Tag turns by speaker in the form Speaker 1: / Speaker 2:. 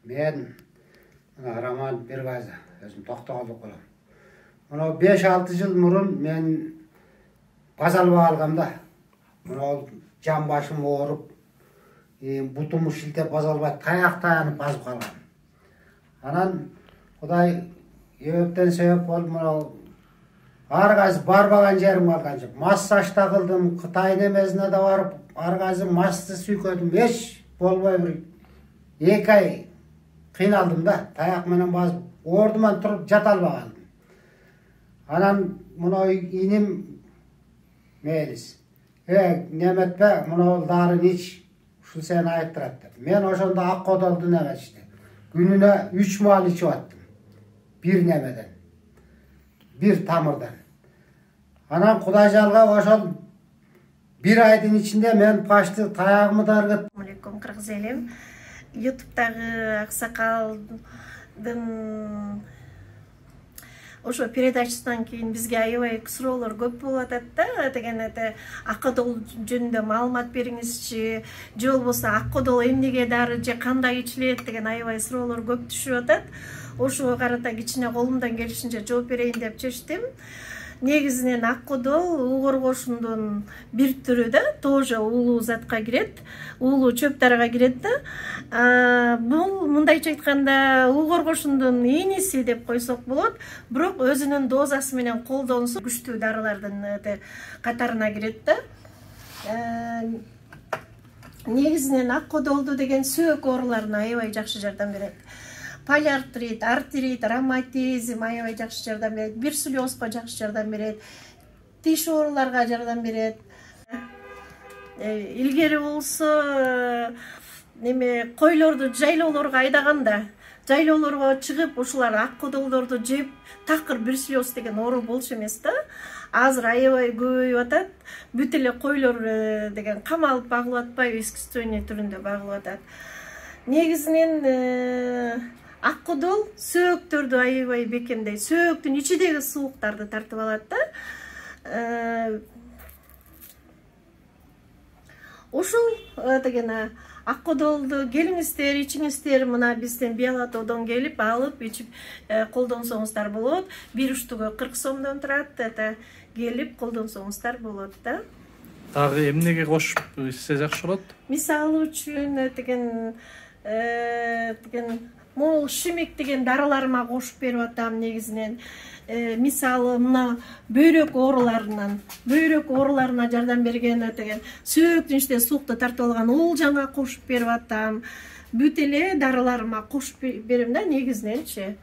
Speaker 1: Men Роман Бергазы, özüm Тоқтоғұлдық болам. Мынау 5-6 жыл мұрын мен базалып алғамда. Мынау жан башым ауырып, бутумы шілтеп базалбай таяқ таянып басып қалған. Анан Құдай ебептен себеп болып мынау арғазы барбаған жерім қалған жоқ. Массажда қылдым, Қытай немесіне де барып, арғазы масты сүйкедім, еш болбай бір 2 ай қиналдым да, таяқ менен басып, ордыман тұрып жата албағандым. Анан мынау инем мейіліс. Неметпе, мынау дарын ич, ушул сені айттырат деп. Мен ошонда аққодолду неме ішті. Күнүнө 3 мал içip аттым. Bir немеден. Bir тамырдан. Анан Құдай жалға ошол 1 айдын içinde мен пашты таяғымы даргыт.
Speaker 2: Алейкум, Кыргыз элим. YouTube'дагы Аксакалдын ошо передачасынан кийин бизге аябай суроолор көп болуп атат да, деген аккодол жөнүндө маалымат бериңизчи, же болбосо аккодол эмнеге дары же кандай ичилет деген аябай суроолор көп түшүп атат. Ошого карата кичине колумдан келишинче жооп берейин деп чечтим. Негизинен аккодол уу коргошундун бир түрү да, тоже уулуу затка кирет, уулуу чөптарга кирет да. Бул мындайча айтканда уу коргошундун иниси деп койсок болот, бирок өзүнүн дозасы менен колдонсо күчтүү дарылардын катарына кирет да. Негизинен аккодолду деген сөөк ооруларына аябай жакшы жардам берет. Полиартрит, артрит, ревматизм аябай жакшы жардам берет, бирсулезго жакшы жардам берет, тиш ооруларга жардам берет. Илгери болсо койлорду жайлоолорго айдаганда, жайлоолорго чыгып ушулар аккодолдорду жеп, такыр бирсулез деген оору болчу эмес да. Азыр аябай көбөйүп атат. Бүт эле койлор деген камалып багылып атпайбы, искусственный түрүндө багылып атат. Негизинен аккодол сөөктөрдү аябай бекемдейт. Сөөктүн ичидеги сууктарды тартып алат да. Ушул деген аккодолду келиңиздер, ичиңиздер, мына бизден Биалатодон келип, алып, ичип колдонсоңуздар болот. Бир уштугу 40 сомдон турат, келип колдонсоңуздар болот да.
Speaker 3: Дагы эмнеге кошуп ичсе жакшы болот?
Speaker 2: Мисалы үчүн могул шимик деген дарыларыма кошуп берип атам негизинен. Мисалы мына бөйрөк ооруларына жардам берген деген сөөктүн ичинде суукту тартып алган уул-жаңга кошуп берип атам. Бүт эле дарыларыма кошуп берем да негизиненчи.